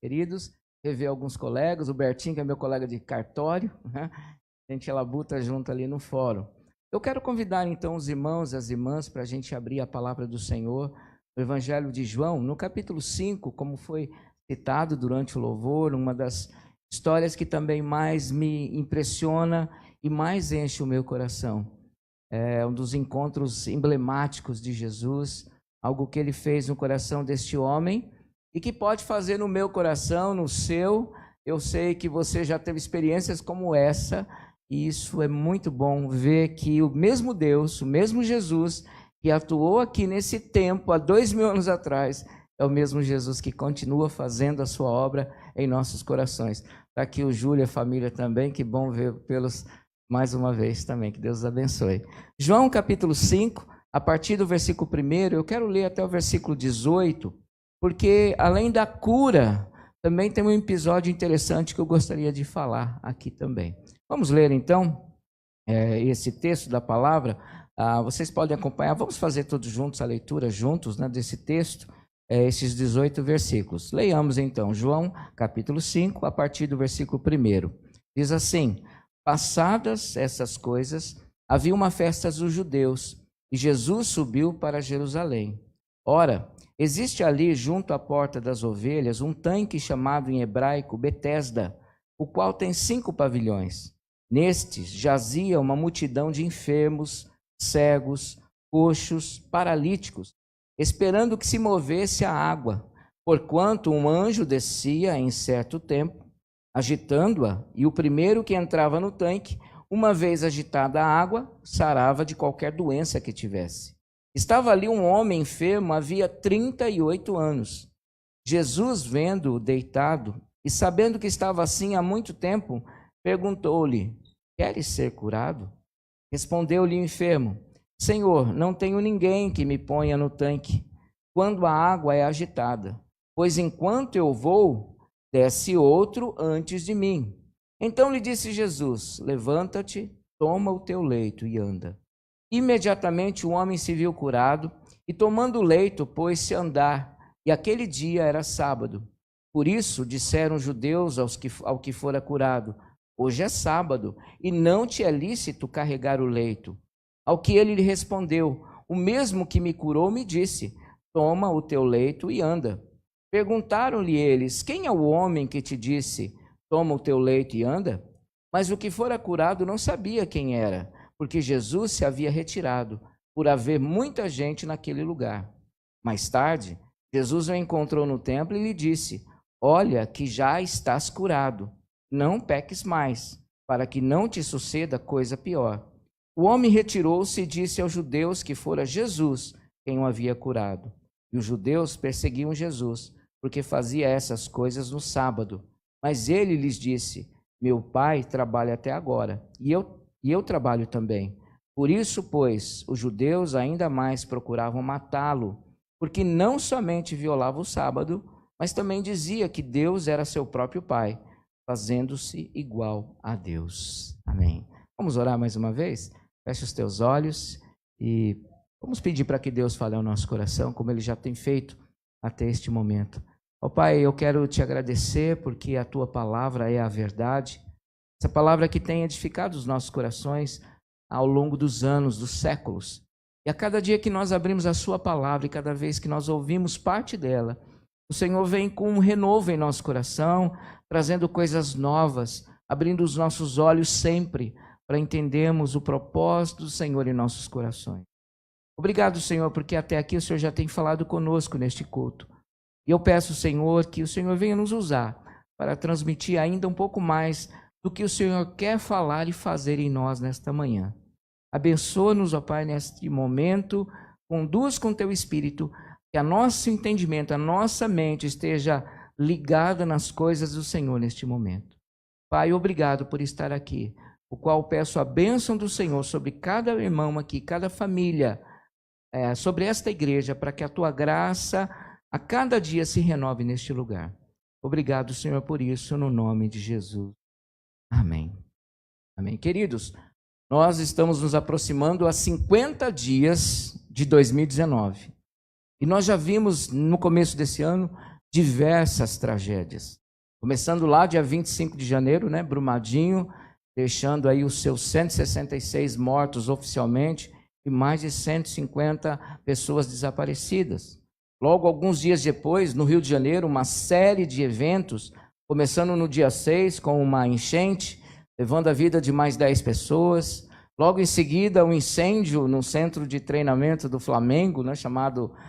queridos, rever alguns colegas, o Bertinho, que é meu colega de cartório, né? A gente labuta junto ali no fórum. Eu quero convidar então os irmãos e as irmãs para a gente abrir a palavra do Senhor, no Evangelho de João, no capítulo 5, como foi citado durante o louvor, uma das histórias que também mais me impressiona e mais enche o meu coração. É um dos encontros emblemáticos de Jesus, algo que ele fez no coração deste homem e que pode fazer no meu coração, no seu. Eu sei que você já teve experiências como essa, e isso é muito bom ver que o mesmo Deus, o mesmo Jesus que atuou aqui nesse tempo, há 2000 anos atrás, é o mesmo Jesus que continua fazendo a sua obra em nossos corações. Está aqui o Júlio e a família também, que bom ver pelos mais uma vez também, que Deus os abençoe. João capítulo 5, a partir do versículo 1, eu quero ler até o versículo 18, porque além da cura, também tem um episódio interessante que eu gostaria de falar aqui também. Vamos ler então esse texto da palavra. Vocês podem acompanhar, vamos fazer todos juntos a leitura juntos, né, desse texto, esses 18 versículos. Leiamos então, João capítulo 5, a partir do versículo 1. Diz assim: passadas essas coisas, havia uma festa dos judeus, e Jesus subiu para Jerusalém. Ora, existe ali, junto à porta das ovelhas, um tanque chamado em hebraico Betesda, o qual tem 5 pavilhões. Nestes jazia uma multidão de enfermos, cegos, coxos, paralíticos, esperando que se movesse a água, porquanto um anjo descia em certo tempo, agitando-a, e o primeiro que entrava no tanque, uma vez agitada a água, sarava de qualquer doença que tivesse. Estava ali um homem enfermo, havia 38 anos. Jesus, vendo-o deitado e sabendo que estava assim há muito tempo, perguntou-lhe: queres ser curado? Respondeu-lhe o enfermo: Senhor, não tenho ninguém que me ponha no tanque quando a água é agitada, pois enquanto eu vou, desce outro antes de mim. Então lhe disse Jesus: levanta-te, toma o teu leito e anda. Imediatamente o homem se viu curado e, tomando o leito, pôs-se a andar. E aquele dia era sábado. Por isso disseram os judeus ao que fora curado: hoje é sábado e não te é lícito carregar o leito. Ao que ele lhe respondeu: o mesmo que me curou me disse: toma o teu leito e anda. Perguntaram-lhe eles: quem é o homem que te disse: toma o teu leito e anda? Mas o que fora curado não sabia quem era, porque Jesus se havia retirado, por haver muita gente naquele lugar. Mais tarde, Jesus o encontrou no templo e lhe disse: olha que já estás curado, não peques mais, para que não te suceda coisa pior. O homem retirou-se e disse aos judeus que fora Jesus quem o havia curado. E os judeus perseguiam Jesus, porque fazia essas coisas no sábado. Mas ele lhes disse: meu pai trabalha até agora, e eu trabalho também. Por isso, pois, os judeus ainda mais procuravam matá-lo, porque não somente violava o sábado, mas também dizia que Deus era seu próprio pai, fazendo-se igual a Deus. Amém. Vamos orar mais uma vez? Feche os teus olhos e vamos pedir para que Deus fale ao nosso coração, como Ele já tem feito até este momento. Ó Pai, eu quero te agradecer porque a Tua palavra é a verdade, essa palavra que tem edificado os nossos corações ao longo dos anos, dos séculos. E a cada dia que nós abrimos a Sua palavra e cada vez que nós ouvimos parte dela, o Senhor vem com um renovo em nosso coração, trazendo coisas novas, abrindo os nossos olhos sempre para entendermos o propósito do Senhor em nossos corações. Obrigado, Senhor, porque até aqui o Senhor já tem falado conosco neste culto. E eu peço, Senhor, que o Senhor venha nos usar para transmitir ainda um pouco mais do que o Senhor quer falar e fazer em nós nesta manhã. Abençoa-nos, ó Pai, neste momento, conduz com Teu Espírito, que a nosso entendimento, a nossa mente esteja ligada nas coisas do Senhor neste momento. Pai, obrigado por estar aqui, o qual peço a bênção do Senhor sobre cada irmão aqui, cada família, sobre esta igreja, para que a Tua graça a cada dia se renove neste lugar. Obrigado, Senhor, por isso, no nome de Jesus. Amém. Amém. Queridos, nós estamos nos aproximando a 50 dias de 2019. E nós já vimos no começo desse ano diversas tragédias. Começando lá dia 25 de janeiro, né, Brumadinho, deixando aí os seus 166 mortos oficialmente e mais de 150 pessoas desaparecidas. Logo, alguns dias depois, no Rio de Janeiro, uma série de eventos, começando no dia 6 com uma enchente, levando a vida de mais 10 pessoas. Logo em seguida, um incêndio no centro de treinamento do Flamengo, né,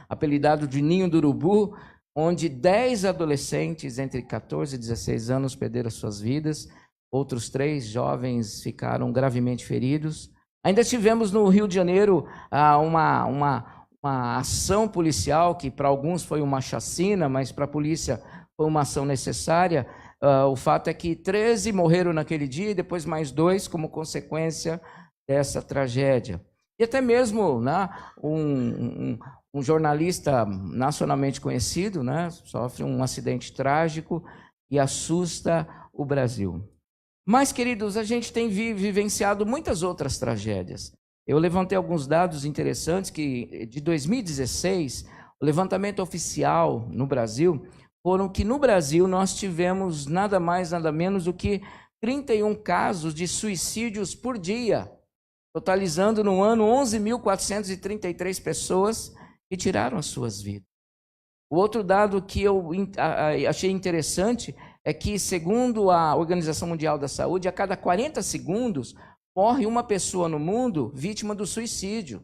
apelidado de Ninho do Urubu, onde 10 adolescentes entre 14 e 16 anos perderam suas vidas, outros 3 jovens ficaram gravemente feridos. Ainda tivemos no Rio de Janeiro uma ação policial que para alguns foi uma chacina, mas para a polícia foi uma ação necessária. O fato é que 13 morreram naquele dia e depois mais 2 como consequência dessa tragédia. E até mesmo, né, um jornalista nacionalmente conhecido, né, sofre um acidente trágico e assusta o Brasil. Mas, queridos, a gente tem vivenciado muitas outras tragédias. Eu levantei alguns dados interessantes que, de 2016, o levantamento oficial no Brasil, foram que no Brasil nós tivemos nada mais, nada menos do que 31 casos de suicídios por dia, totalizando no ano 11.433 pessoas que tiraram as suas vidas. O outro dado que eu achei interessante é que, segundo a Organização Mundial da Saúde, a cada 40 segundos morre uma pessoa no mundo vítima do suicídio.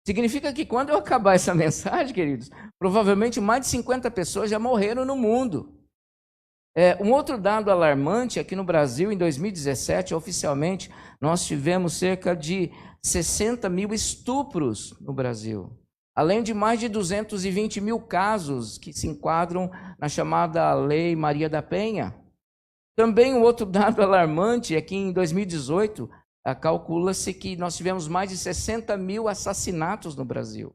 Significa que quando eu acabar essa mensagem, queridos, provavelmente mais de 50 pessoas já morreram no mundo. Um outro dado alarmante é que no Brasil, em 2017, oficialmente, nós tivemos cerca de 60 mil estupros no Brasil, além de mais de 220 mil casos que se enquadram na chamada Lei Maria da Penha. Também um outro dado alarmante é que em 2018, calcula-se que nós tivemos mais de 60 mil assassinatos no Brasil.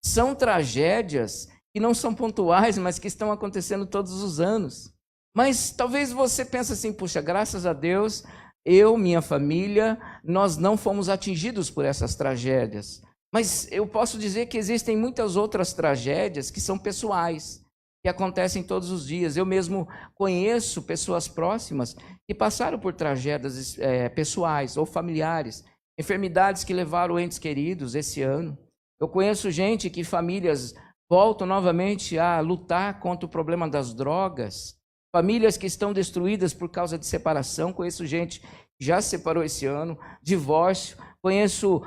São tragédias que não são pontuais, mas que estão acontecendo todos os anos. Mas talvez você pense assim, puxa, graças a Deus, eu, minha família, nós não fomos atingidos por essas tragédias. Mas eu posso dizer que existem muitas outras tragédias que são pessoais, que acontecem todos os dias. Eu mesmo conheço pessoas próximas que passaram por tragédias pessoais ou familiares, enfermidades que levaram entes queridos esse ano. Eu conheço gente que famílias voltam novamente a lutar contra o problema das drogas, famílias que estão destruídas por causa de separação. Conheço gente que já se separou esse ano, divórcio. Conheço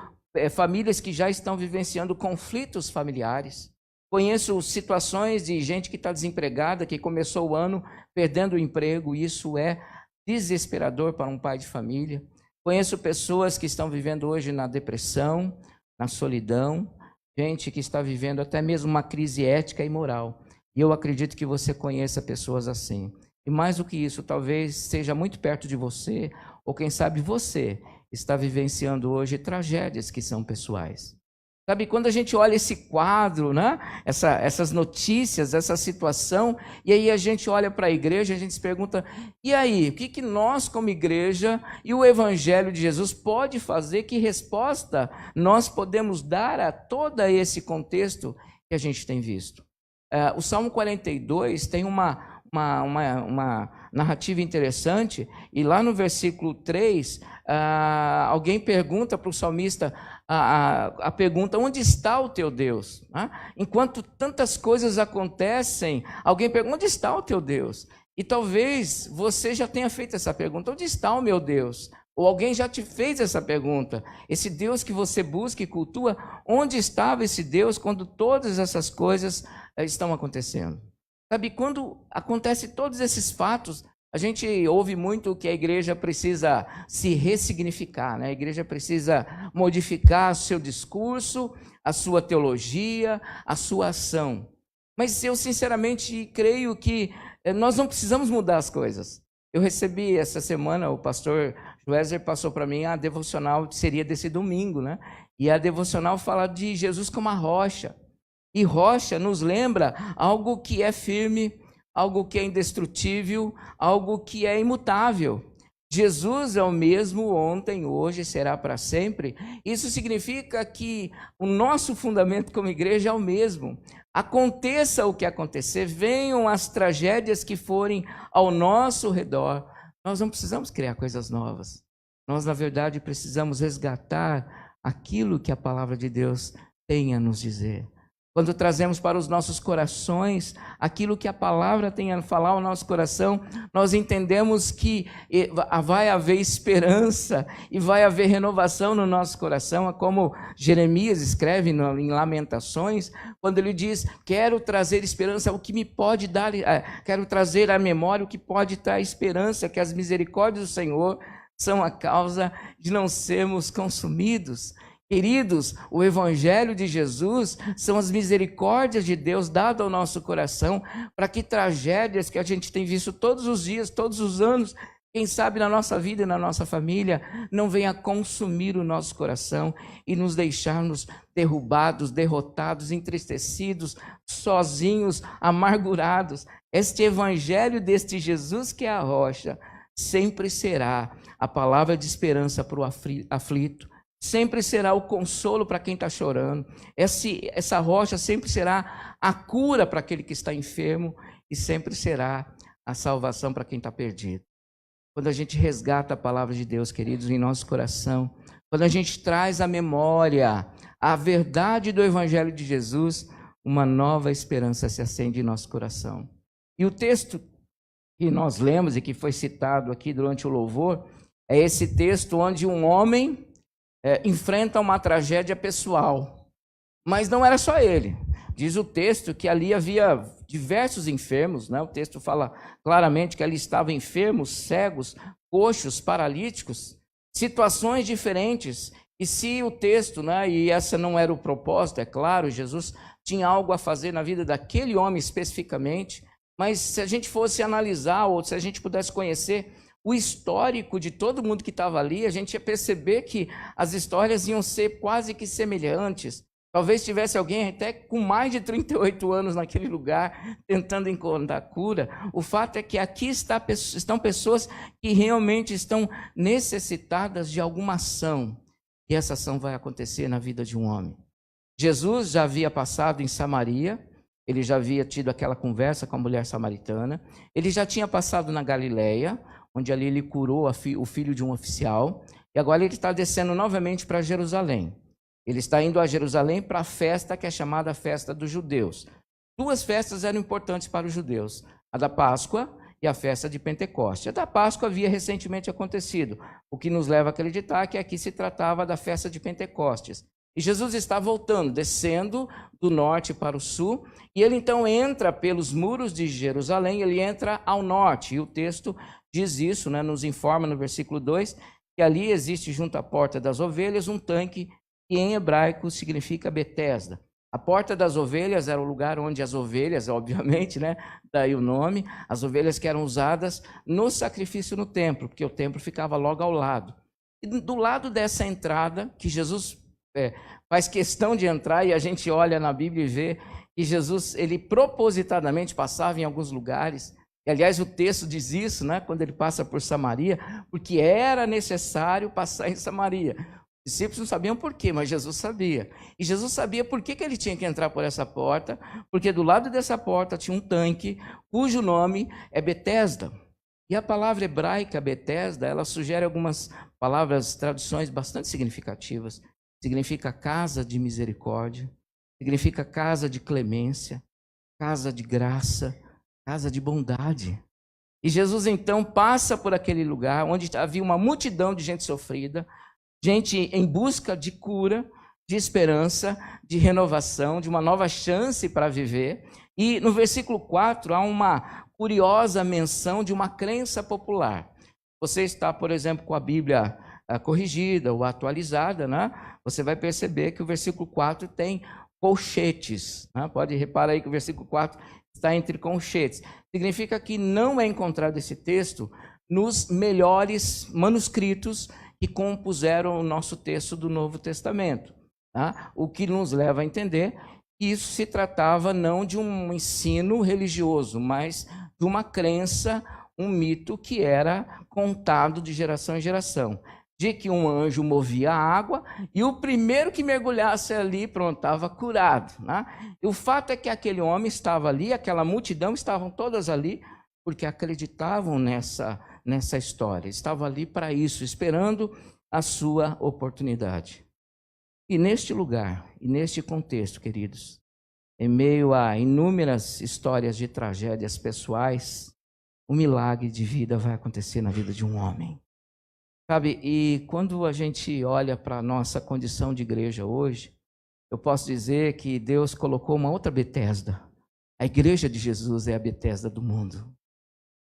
famílias que já estão vivenciando conflitos familiares. Conheço situações de gente que está desempregada, que começou o ano perdendo o emprego, e isso é desesperador para um pai de família. Conheço pessoas que estão vivendo hoje na depressão, na solidão, gente que está vivendo até mesmo uma crise ética e moral. E eu acredito que você conheça pessoas assim. E mais do que isso, talvez seja muito perto de você, ou quem sabe você está vivenciando hoje tragédias que são pessoais. Sabe, quando a gente olha esse quadro, né? Essas notícias, essa situação, e aí a gente olha para a igreja, a gente se pergunta, e aí, o que nós como igreja e o Evangelho de Jesus pode fazer, que resposta nós podemos dar a todo esse contexto que a gente tem visto? O Salmo 42 tem uma narrativa interessante, e lá no versículo 3, alguém pergunta para o salmista a pergunta, onde está o teu Deus? Enquanto tantas coisas acontecem, alguém pergunta, onde está o teu Deus? E talvez você já tenha feito essa pergunta, onde está o meu Deus? Ou alguém já te fez essa pergunta, esse Deus que você busca e cultua, onde estava esse Deus quando todas essas coisas estão acontecendo? Sabe, quando acontecem todos esses fatos, a gente ouve muito que a igreja precisa se ressignificar, né? A igreja precisa modificar o seu discurso, a sua teologia, a sua ação. Mas eu sinceramente creio que nós não precisamos mudar as coisas. Eu recebi essa semana, o pastor Wesley passou para mim a devocional, seria desse domingo, né? E a devocional fala de Jesus como a rocha. E rocha nos lembra algo que é firme, algo que é indestrutível, algo que é imutável. Jesus é o mesmo ontem, hoje, será para sempre. Isso significa que o nosso fundamento como igreja é o mesmo. Aconteça o que acontecer, venham as tragédias que forem ao nosso redor, nós não precisamos criar coisas novas. Nós, na verdade, precisamos resgatar aquilo que a palavra de Deus tem a nos dizer. Quando trazemos para os nossos corações aquilo que a palavra tem a falar ao nosso coração, nós entendemos que vai haver esperança e vai haver renovação no nosso coração, como Jeremias escreve em Lamentações, quando ele diz: quero trazer esperança, o que me pode dar, quero trazer à memória o que pode dar esperança, que as misericórdias do Senhor são a causa de não sermos consumidos. Queridos, o Evangelho de Jesus são as misericórdias de Deus dadas ao nosso coração, para que tragédias que a gente tem visto todos os dias, todos os anos, quem sabe na nossa vida e na nossa família, não venha consumir o nosso coração e nos deixarmos derrubados, derrotados, entristecidos, sozinhos, amargurados. Este Evangelho deste Jesus que é a rocha, sempre será a palavra de esperança para o aflito, sempre será o consolo para quem está chorando. Essa rocha sempre será a cura para aquele que está enfermo e sempre será a salvação para quem está perdido. Quando a gente resgata a palavra de Deus, queridos, em nosso coração, quando a gente traz à memória a verdade do Evangelho de Jesus, uma nova esperança se acende em nosso coração. E o texto que nós lemos e que foi citado aqui durante o louvor, é esse texto onde um homem enfrenta uma tragédia pessoal, mas não era só ele. Diz o texto que ali havia diversos enfermos, né? O texto fala claramente que ali estavam enfermos, cegos, coxos, paralíticos, situações diferentes. E se o texto, né, e essa não era o propósito, é claro, Jesus tinha algo a fazer na vida daquele homem especificamente, mas se a gente fosse analisar, ou se a gente pudesse conhecer o histórico de todo mundo que estava ali, a gente ia perceber que as histórias iam ser quase que semelhantes. Talvez tivesse alguém até com mais de 38 anos naquele lugar, tentando encontrar cura. O fato é que aqui estão pessoas que realmente estão necessitadas de alguma ação. E essa ação vai acontecer na vida de um homem. Jesus já havia passado em Samaria, ele já havia tido aquela conversa com a mulher samaritana, ele já tinha passado na Galileia, onde ali ele curou o filho de um oficial, e agora ele está descendo novamente para Jerusalém. Ele está indo a Jerusalém para a festa que é chamada Festa dos Judeus. Duas festas eram importantes para os judeus, a da Páscoa e a festa de Pentecostes. A da Páscoa havia recentemente acontecido, o que nos leva a acreditar que aqui se tratava da festa de Pentecostes. E Jesus está voltando, descendo do norte para o sul, e ele então entra pelos muros de Jerusalém, ele entra ao norte, e o texto diz isso, né, nos informa no versículo 2, que ali existe junto à porta das ovelhas um tanque que em hebraico significa Betesda. A porta das ovelhas era o lugar onde as ovelhas, obviamente, né, daí o nome, as ovelhas que eram usadas no sacrifício no templo, porque o templo ficava logo ao lado. E do lado dessa entrada, que Jesus faz questão de entrar, e a gente olha na Bíblia e vê que Jesus, ele propositadamente passava em alguns lugares. E, aliás, o texto diz isso, né, quando ele passa por Samaria, porque era necessário passar em Samaria. Os discípulos não sabiam por quê, mas Jesus sabia. E Jesus sabia por que ele tinha que entrar por essa porta, porque do lado dessa porta tinha um tanque, cujo nome é Betesda. E a palavra hebraica Betesda, ela sugere algumas palavras, traduções bastante significativas. Significa casa de misericórdia, significa casa de clemência, casa de graça, casa de bondade. E Jesus então passa por aquele lugar onde havia uma multidão de gente sofrida, gente em busca de cura, de esperança, de renovação, de uma nova chance para viver. E no versículo 4 há uma curiosa menção de uma crença popular. Você está, por exemplo, com a Bíblia corrigida ou atualizada, né? Você vai perceber que o versículo 4 tem colchetes, né? Pode reparar aí que o versículo 4 está entre colchetes. Significa que não é encontrado esse texto nos melhores manuscritos que compuseram o nosso texto do Novo Testamento, tá? O que nos leva a entender que isso se tratava não de um ensino religioso, mas de uma crença, um mito que era contado de geração em geração, de que um anjo movia a água e o primeiro que mergulhasse ali, pronto, estava curado, né? E o fato é que aquele homem estava ali, aquela multidão estavam todas ali, porque acreditavam nessa história, estavam ali para isso, esperando a sua oportunidade. E neste lugar, e neste contexto, queridos, em meio a inúmeras histórias de tragédias pessoais, um milagre de vida vai acontecer na vida de um homem. Sabe, e quando a gente olha para a nossa condição de igreja hoje, eu posso dizer que Deus colocou uma outra Betesda. A igreja de Jesus é a Betesda do mundo.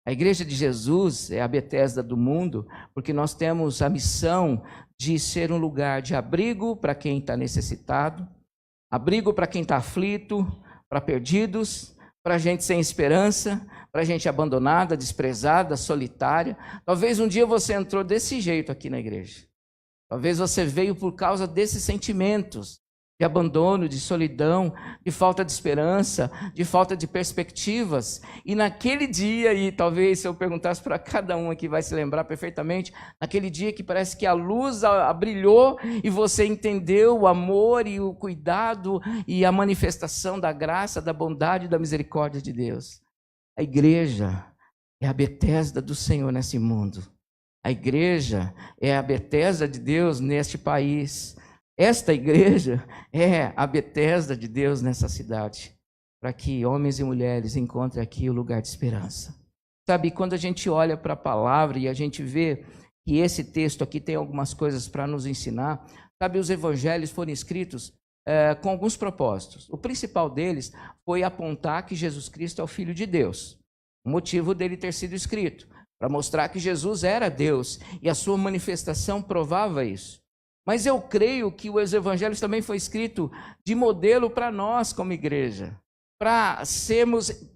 A igreja de Jesus é a Betesda do mundo, porque nós temos a missão de ser um lugar de abrigo para quem está necessitado, abrigo para quem está aflito, para perdidos, para gente sem esperança, para gente abandonada, desprezada, solitária. Talvez um dia você entrou desse jeito aqui na igreja. Talvez você veio por causa desses sentimentos de abandono, de solidão, de falta de esperança, de falta de perspectivas. E naquele dia, e talvez se eu perguntasse para cada um aqui vai se lembrar perfeitamente, naquele dia que parece que a luz brilhou e você entendeu o amor e o cuidado e a manifestação da graça, da bondade e da misericórdia de Deus. A igreja é a Betesda do Senhor nesse mundo. A igreja é a Betesda de Deus neste país. Esta igreja é a Betesda de Deus nessa cidade, para que homens e mulheres encontrem aqui o lugar de esperança. Sabe, quando a gente olha para a palavra e a gente vê que esse texto aqui tem algumas coisas para nos ensinar, sabe, os evangelhos foram escritos com alguns propósitos. O principal deles foi apontar que Jesus Cristo é o Filho de Deus. O motivo dele ter sido escrito, para mostrar que Jesus era Deus e a sua manifestação provava isso. Mas eu creio que os evangelhos também foi escrito de modelo para nós como igreja, para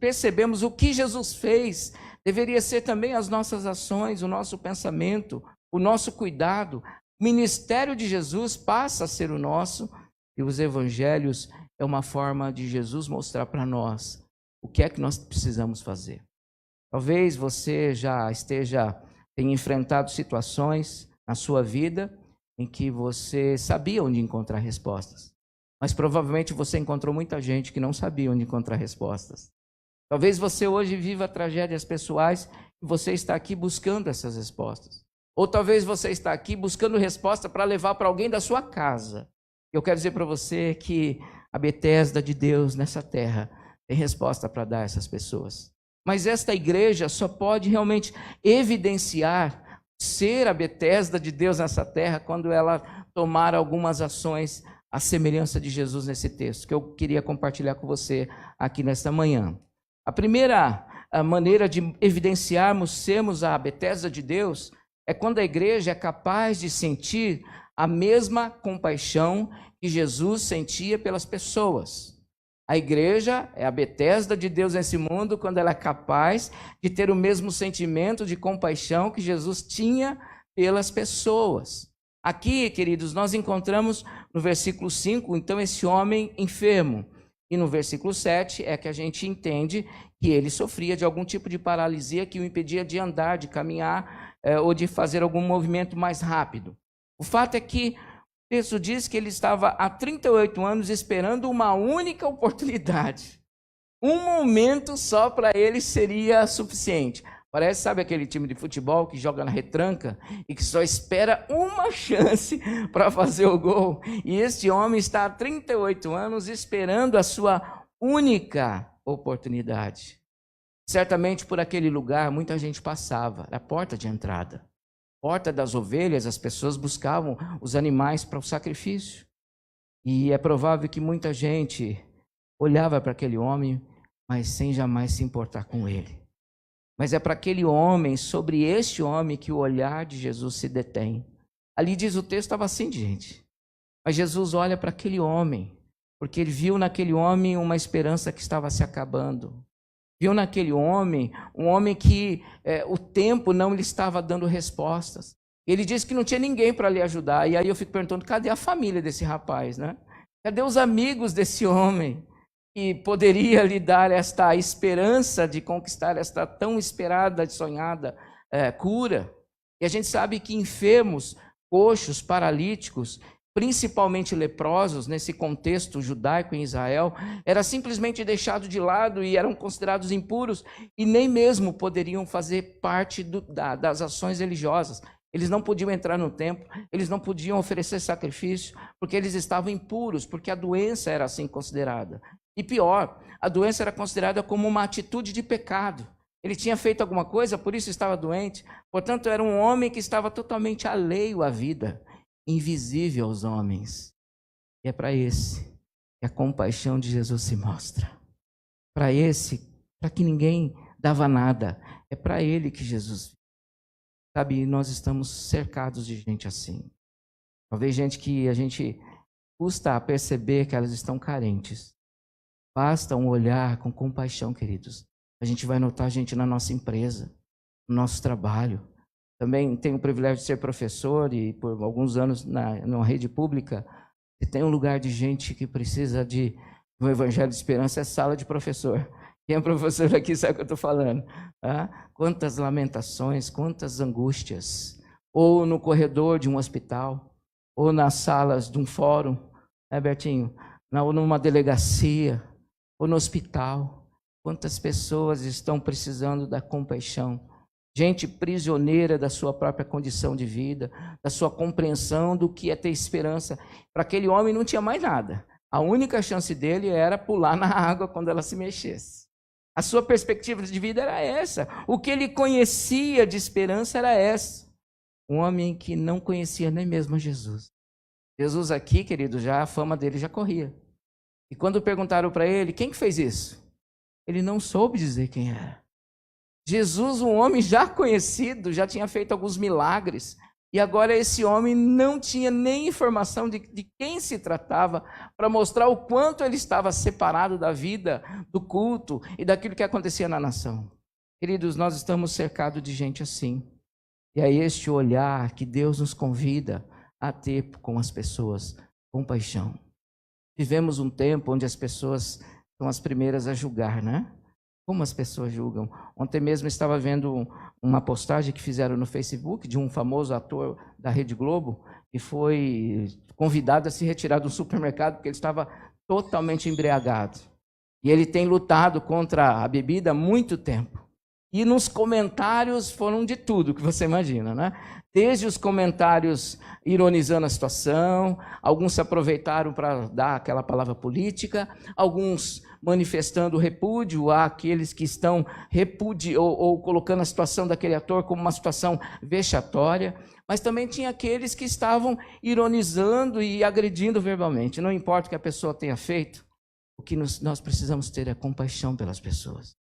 percebermos o que Jesus fez, deveria ser também as nossas ações, o nosso pensamento, o nosso cuidado. O ministério de Jesus passa a ser o nosso, e os evangelhos é uma forma de Jesus mostrar para nós o que é que nós precisamos fazer. Talvez você já tenha enfrentado situações na sua vida em que você sabia onde encontrar respostas, mas provavelmente você encontrou muita gente que não sabia onde encontrar respostas. Talvez você hoje viva tragédias pessoais e você está aqui buscando essas respostas. Ou talvez você está aqui buscando resposta para levar para alguém da sua casa. Eu quero dizer para você que a Betesda de Deus nessa terra tem resposta para dar a essas pessoas. Mas esta igreja só pode realmente evidenciar ser a Betesda de Deus nessa terra quando ela tomar algumas ações à semelhança de Jesus nesse texto, que eu queria compartilhar com você aqui nesta manhã. A primeira maneira de evidenciarmos sermos a Betesda de Deus é quando a igreja é capaz de sentir a mesma compaixão que Jesus sentia pelas pessoas. A igreja é a Betesda de Deus nesse mundo quando ela é capaz de ter o mesmo sentimento de compaixão que Jesus tinha pelas pessoas. Aqui, queridos, nós encontramos no versículo 5, então, esse homem enfermo. E no versículo 7 é que a gente entende que ele sofria de algum tipo de paralisia que o impedia de andar, de caminhar ou de fazer algum movimento mais rápido. O fato é que o texto diz que ele estava há 38 anos esperando uma única oportunidade. Um momento só para ele seria suficiente. Parece, sabe aquele time de futebol que joga na retranca e que só espera uma chance para fazer o gol? E este homem está há 38 anos esperando a sua única oportunidade. Certamente por aquele lugar muita gente passava, era a porta de entrada. Porta das ovelhas, as pessoas buscavam os animais para o sacrifício. E é provável que muita gente olhava para aquele homem, mas sem jamais se importar com ele. Mas é para aquele homem, sobre este homem, que o olhar de Jesus se detém. Ali diz o texto, estava assim, gente. Mas Jesus olha para aquele homem, porque ele viu naquele homem uma esperança que estava se acabando. Viu naquele homem, um homem que o tempo não lhe estava dando respostas. Ele disse que não tinha ninguém para lhe ajudar. E aí eu fico perguntando, cadê a família desse rapaz, né? Cadê os amigos desse homem? que poderia lhe dar esta esperança de conquistar esta tão esperada e sonhada cura. E a gente sabe que enfermos, coxos, paralíticos, principalmente leprosos, nesse contexto judaico em Israel, era simplesmente deixado de lado e eram considerados impuros e nem mesmo poderiam fazer parte das ações religiosas. Eles não podiam entrar no templo, eles não podiam oferecer sacrifício, porque eles estavam impuros, porque a doença era assim considerada. E pior, a doença era considerada como uma atitude de pecado. Ele tinha feito alguma coisa, por isso estava doente. Portanto, era um homem que estava totalmente alheio à vida, invisível aos homens. E é para esse que a compaixão de Jesus se mostra. Para esse, para que ninguém dava nada. É para ele que Jesus. Sabe, nós estamos cercados de gente assim. Talvez gente que a gente custa a perceber que elas estão carentes. Basta um olhar com compaixão, queridos. A gente vai notar gente na nossa empresa, no nosso trabalho. Também tenho o privilégio de ser professor e por alguns anos numa rede pública. Se tem um lugar de gente que precisa de um evangelho de esperança, é sala de professor. Quem é professor aqui sabe o que eu estou falando. Quantas lamentações, quantas angústias. Ou no corredor de um hospital, ou nas salas de um fórum, né, Bertinho? Ou numa delegacia, ou no hospital. Quantas pessoas estão precisando da compaixão. Gente prisioneira da sua própria condição de vida, da sua compreensão do que é ter esperança. Para aquele homem não tinha mais nada. A única chance dele era pular na água quando ela se mexesse. A sua perspectiva de vida era essa. O que ele conhecia de esperança era essa. Um homem que não conhecia nem mesmo Jesus. Jesus aqui, querido, já a fama dele já corria. E quando perguntaram para ele, quem que fez isso? Ele não soube dizer quem era. Jesus, um homem já conhecido, já tinha feito alguns milagres. E agora esse homem não tinha nem informação de quem se tratava para mostrar o quanto ele estava separado da vida, do culto e daquilo que acontecia na nação. Queridos, nós estamos cercados de gente assim. E é este olhar que Deus nos convida a ter com as pessoas, compaixão. Vivemos um tempo onde as pessoas são as primeiras a julgar, né? Como as pessoas julgam. Ontem mesmo estava vendo uma postagem que fizeram no Facebook de um famoso ator da Rede Globo que foi convidado a se retirar do supermercado porque ele estava totalmente embriagado. E ele tem lutado contra a bebida há muito tempo. E nos comentários foram de tudo que você imagina, né? Desde os comentários ironizando a situação, alguns se aproveitaram para dar aquela palavra política, alguns manifestando repúdio àqueles que estão ou colocando a situação daquele ator como uma situação vexatória, mas também tinha aqueles que estavam ironizando e agredindo verbalmente. Não importa o que a pessoa tenha feito, o que nós precisamos ter é compaixão pelas pessoas.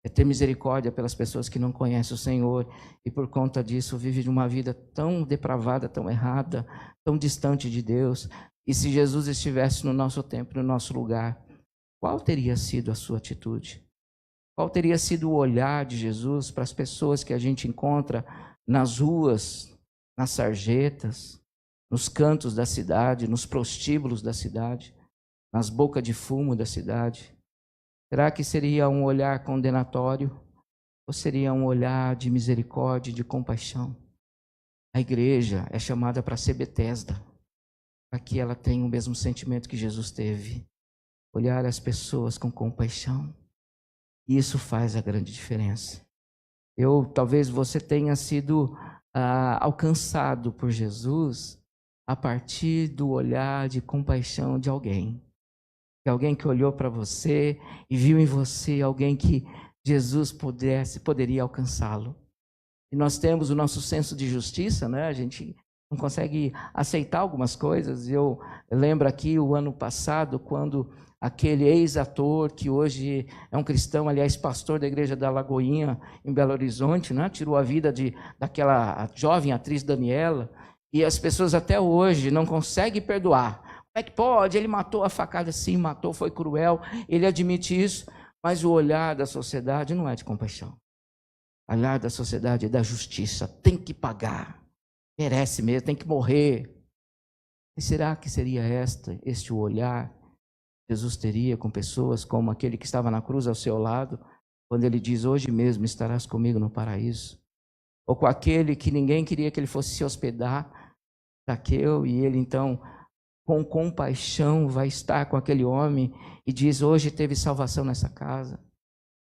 É ter misericórdia pelas pessoas que não conhecem o Senhor e por conta disso vivem uma vida tão depravada, tão errada, tão distante de Deus. E se Jesus estivesse no nosso tempo, no nosso lugar, qual teria sido a sua atitude? Qual teria sido o olhar de Jesus para as pessoas que a gente encontra nas ruas, nas sarjetas, nos cantos da cidade, nos prostíbulos da cidade, nas bocas de fumo da cidade? Será que seria um olhar condenatório ou seria um olhar de misericórdia e de compaixão? A igreja é chamada para ser Betesda, para que ela tenha o mesmo sentimento que Jesus teve. Olhar as pessoas com compaixão. E isso faz a grande diferença. Talvez você tenha sido alcançado por Jesus a partir do olhar de compaixão de alguém. De alguém que olhou para você e viu em você alguém que Jesus poderia alcançá-lo. E nós temos o nosso senso de justiça, né? A gente não consegue aceitar algumas coisas. Eu lembro aqui o ano passado, quando aquele ex-ator, que hoje é um cristão, aliás, pastor da igreja da Lagoinha, em Belo Horizonte, né? Tirou a vida daquela jovem atriz Daniela, e as pessoas até hoje não conseguem perdoar. Como é que pode? Ele matou a facada, sim, matou, foi cruel, ele admite isso, mas o olhar da sociedade não é de compaixão. O olhar da sociedade é da justiça, tem que pagar, merece mesmo, tem que morrer. E será que seria este o olhar Jesus teria com pessoas como aquele que estava na cruz ao seu lado, quando ele diz: hoje mesmo estarás comigo no paraíso. Ou com aquele que ninguém queria que ele fosse se hospedar, Zaqueu, e ele então, com compaixão, vai estar com aquele homem e diz: hoje teve salvação nessa casa.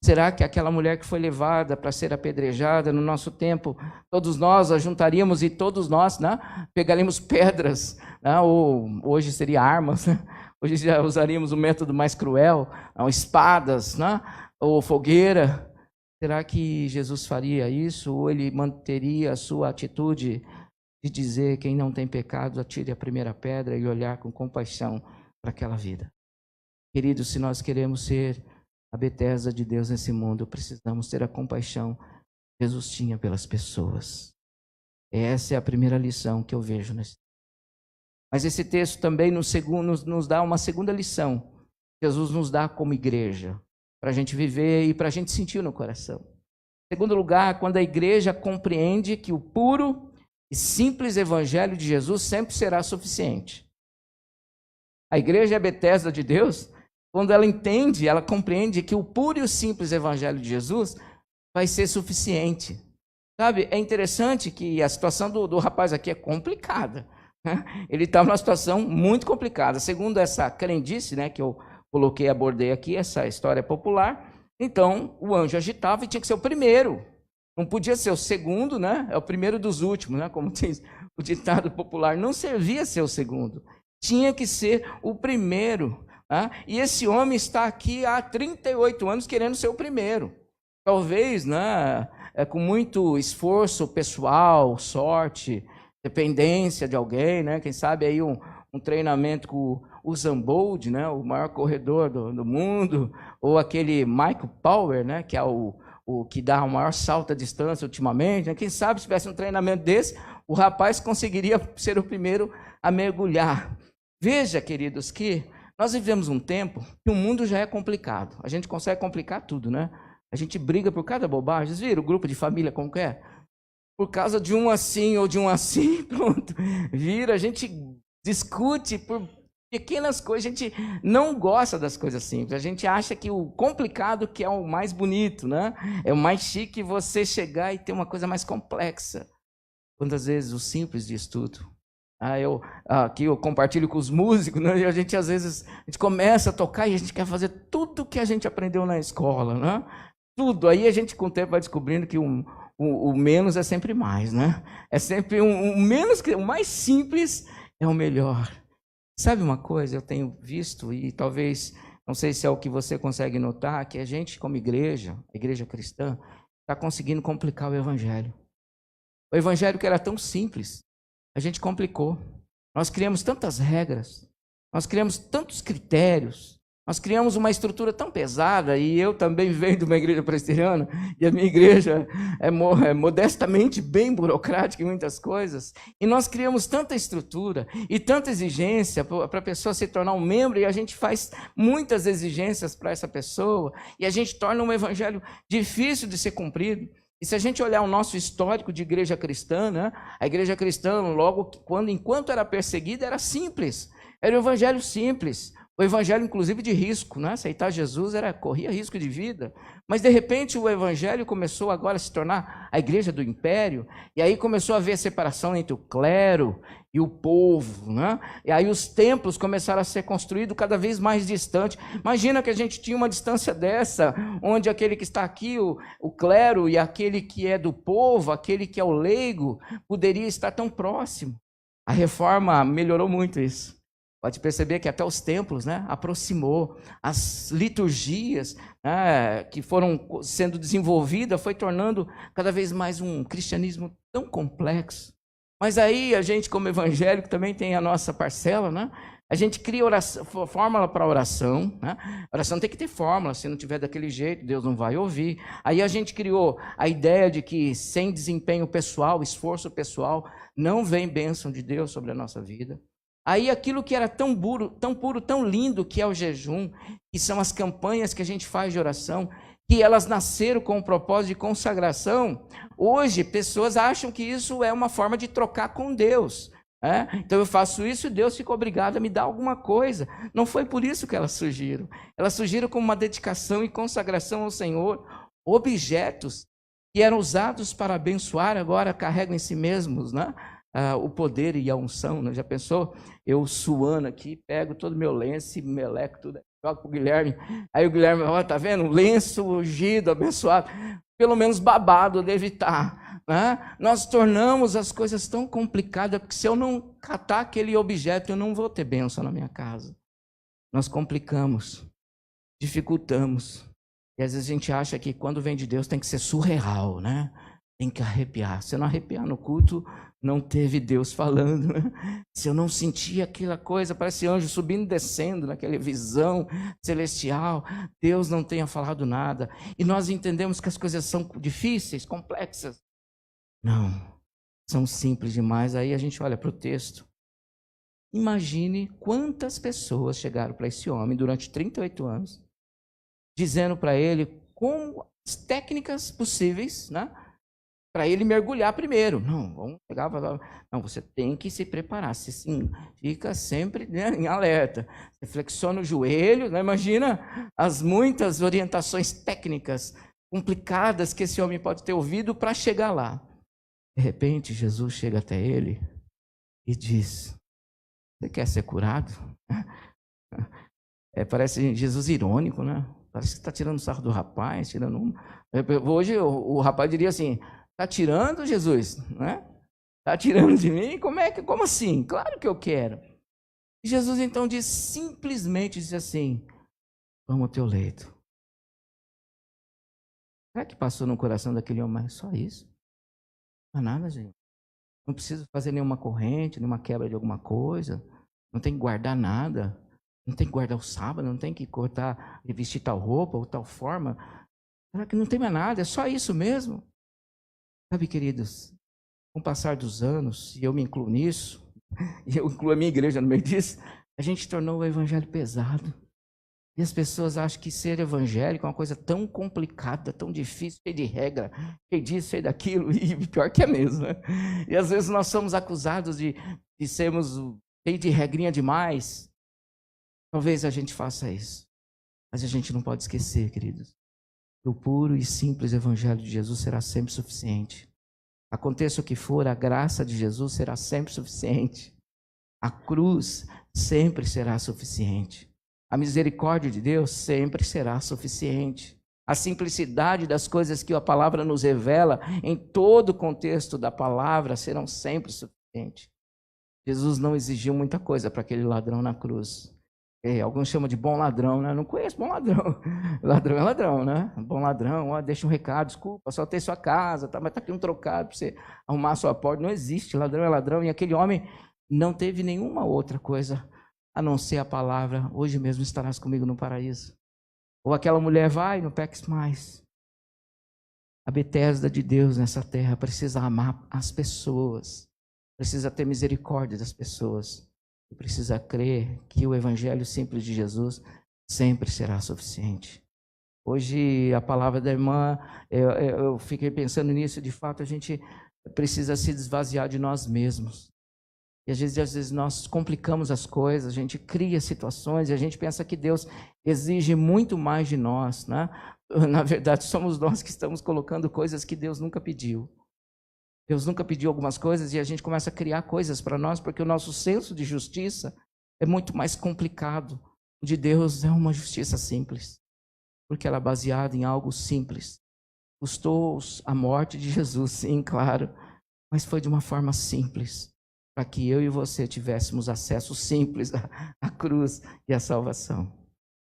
Será que aquela mulher que foi levada para ser apedrejada no nosso tempo, todos nós a juntaríamos e todos nós, né, pegaríamos pedras, né, ou hoje seria armas, né? Hoje já usaríamos o método mais cruel, espadas, né, ou fogueira. Será que Jesus faria isso? Ou ele manteria a sua atitude de dizer: quem não tem pecado, atire a primeira pedra, e olhar com compaixão para aquela vida? Queridos, se nós queremos ser a Betesda de Deus nesse mundo, precisamos ter a compaixão que Jesus tinha pelas pessoas. Essa é a primeira lição que eu vejo nesse. Mas esse texto também nos dá uma segunda lição. Jesus nos dá como igreja, para a gente viver e para a gente sentir no coração. Em segundo lugar, quando a igreja compreende que o puro e simples evangelho de Jesus sempre será suficiente. A igreja é a Betesda de Deus quando ela entende, ela compreende que o puro e o simples evangelho de Jesus vai ser suficiente. Sabe, é interessante que a situação do rapaz aqui é complicada, né? Ele estava numa situação muito complicada. Segundo essa crendice, né, que eu coloquei, abordei aqui, essa história popular, então o anjo agitava e tinha que ser o primeiro. Não podia ser o segundo, né? É o primeiro dos últimos, né? Como diz o ditado popular, não servia ser o segundo. Tinha que ser o primeiro. E esse homem está aqui há 38 anos querendo ser o primeiro. Talvez, né, com muito esforço pessoal, sorte, dependência de alguém, né? Quem sabe aí um treinamento com o Usain Bolt, né, o maior corredor do mundo, ou aquele Michael Power, né, que é o que dá o maior salto à distância ultimamente, né? Quem sabe se tivesse um treinamento desse, o rapaz conseguiria ser o primeiro a mergulhar. Veja, queridos, que nós vivemos um tempo que o mundo já é complicado. A gente consegue complicar tudo, né? A gente briga por cada bobagem. Vocês viram o grupo de família como que é? Por causa de um assim ou de um assim, pronto. Vira, a gente discute por pequenas coisas. A gente não gosta das coisas simples. A gente acha que o complicado que é o mais bonito, né? É o mais chique você chegar e ter uma coisa mais complexa. Quantas vezes o simples diz tudo. Aqui eu compartilho com os músicos, né? E a gente às vezes começa a tocar e a gente quer fazer tudo que a gente aprendeu na escola, né? Tudo. Aí a gente com o tempo vai descobrindo que o menos é sempre mais, né? É sempre o menos, o mais simples é o melhor. Sabe uma coisa, eu tenho visto, e talvez, não sei se é o que você consegue notar, que a gente como igreja, a igreja cristã, está conseguindo complicar o evangelho. O evangelho que era tão simples, a gente complicou. Nós criamos tantas regras, nós criamos tantos critérios, nós criamos uma estrutura tão pesada, e eu também venho de uma igreja presbiteriana, e a minha igreja é modestamente bem burocrática em muitas coisas, e nós criamos tanta estrutura e tanta exigência para a pessoa se tornar um membro, e a gente faz muitas exigências para essa pessoa, e a gente torna um evangelho difícil de ser cumprido. E se a gente olhar o nosso histórico de igreja cristã, né? A igreja cristã, enquanto era perseguida, era simples. Era o evangelho simples. O evangelho, inclusive, de risco, né? Aceitar Jesus corria risco de vida. Mas, de repente, o evangelho começou agora a se tornar a igreja do império. E aí começou a haver a separação entre o clero e o povo, né? E aí os templos começaram a ser construídos cada vez mais distantes. Imagina que a gente tinha uma distância dessa, onde aquele que está aqui, o clero, e aquele que é do povo, aquele que é o leigo, poderia estar tão próximo. A reforma melhorou muito isso. Pode perceber que até os templos, né, aproximou. As liturgias, né, que foram sendo desenvolvidas, foi tornando cada vez mais um cristianismo tão complexo. Mas aí a gente, como evangélico, também tem a nossa parcela, né? A gente cria fórmula para oração, né? A oração tem que ter fórmula, se não tiver daquele jeito, Deus não vai ouvir. Aí a gente criou a ideia de que sem desempenho pessoal, esforço pessoal, não vem bênção de Deus sobre a nossa vida. Aí aquilo que era tão puro, tão lindo, que é o jejum, que são as campanhas que a gente faz de oração, que elas nasceram com o propósito de consagração, hoje pessoas acham que isso é uma forma de trocar com Deus. Então eu faço isso e Deus fica obrigado a me dar alguma coisa. Não foi por isso que elas surgiram. Elas surgiram como uma dedicação e consagração ao Senhor. Objetos que eram usados para abençoar, agora carregam em si mesmos, né? O poder e a unção. Né? Já pensou? Eu suando aqui, pego todo o meu lenço, meleco tudo, jogo para o Guilherme. Aí o Guilherme, ó, tá vendo? Lenço ungido, abençoado. Pelo menos babado deve estar. Né? Nós tornamos as coisas tão complicadas, porque se eu não catar aquele objeto, eu não vou ter bênção na minha casa. Nós complicamos, dificultamos. E às vezes a gente acha que quando vem de Deus tem que ser surreal, né? Tem que arrepiar. Se eu não arrepiar no culto, não teve Deus falando. Né? Se eu não sentir aquela coisa, parece anjo subindo e descendo, naquela visão celestial, Deus não tenha falado nada. E nós entendemos que as coisas são difíceis, complexas. Não, são simples demais. Aí a gente olha para o texto. Imagine quantas pessoas chegaram para esse homem durante 38 anos, dizendo para ele como as técnicas possíveis, né, para ele mergulhar primeiro. Não, vamos pegar, não, você tem que se preparar. Você sim, fica sempre, né, em alerta. Você flexiona o joelho, né, imagina as muitas orientações técnicas complicadas que esse homem pode ter ouvido para chegar lá. De repente, Jesus chega até ele e diz: você quer ser curado? Parece Jesus irônico, né? Parece que está tirando sarro do rapaz, tirando um. Hoje o rapaz diria assim: está tirando, Jesus? Né? Está tirando de mim? Como assim? Claro que eu quero. E Jesus então simplesmente diz assim: toma o teu leito. Será que passou no coração daquele homem? Só isso? Não é nada, gente. Não preciso fazer nenhuma corrente, nenhuma quebra de alguma coisa. Não tem que guardar nada. Não tem que guardar o sábado, não tem que cortar e vestir tal roupa ou tal forma. Será que não tem mais nada? É só isso mesmo? Sabe, queridos, com o passar dos anos, e eu me incluo nisso, e eu incluo a minha igreja no meio disso, a gente tornou o evangelho pesado. E as pessoas acham que ser evangélico é uma coisa tão complicada, tão difícil, cheia de regra, cheio disso, cheio daquilo, e pior que é mesmo, né? E às vezes nós somos acusados de sermos cheios de regrinha demais. Talvez a gente faça isso, mas a gente não pode esquecer, queridos, que o puro e simples evangelho de Jesus será sempre suficiente. Aconteça o que for, a graça de Jesus será sempre suficiente. A cruz sempre será suficiente. A misericórdia de Deus sempre será suficiente. A simplicidade das coisas que a palavra nos revela, em todo o contexto da palavra, serão sempre suficientes. Jesus não exigiu muita coisa para aquele ladrão na cruz. Alguns chamam de bom ladrão, né? Não conheço bom ladrão. Ladrão é ladrão, né? Bom ladrão, ó, deixa um recado, desculpa, só tem sua casa, tá? Mas tá aqui um trocado para você arrumar a sua porta. Não existe, ladrão é ladrão. E aquele homem não teve nenhuma outra coisa a não ser a palavra: hoje mesmo estarás comigo no paraíso. Ou aquela mulher: vai, não peques mais. A Betesda de Deus nessa terra precisa amar as pessoas, precisa ter misericórdia das pessoas. Precisa crer que o evangelho simples de Jesus sempre será suficiente. Hoje, a palavra da irmã, eu fiquei pensando nisso, de fato, a gente precisa se esvaziar de nós mesmos. E às vezes nós complicamos as coisas, a gente cria situações e a gente pensa que Deus exige muito mais de nós, né? Na verdade, somos nós que estamos colocando coisas que Deus nunca pediu. Deus nunca pediu algumas coisas e a gente começa a criar coisas para nós, porque o nosso senso de justiça é muito mais complicado. O de Deus é uma justiça simples, porque ela é baseada em algo simples. Custou a morte de Jesus, sim, claro, mas foi de uma forma simples, para que eu e você tivéssemos acesso simples à cruz e à salvação.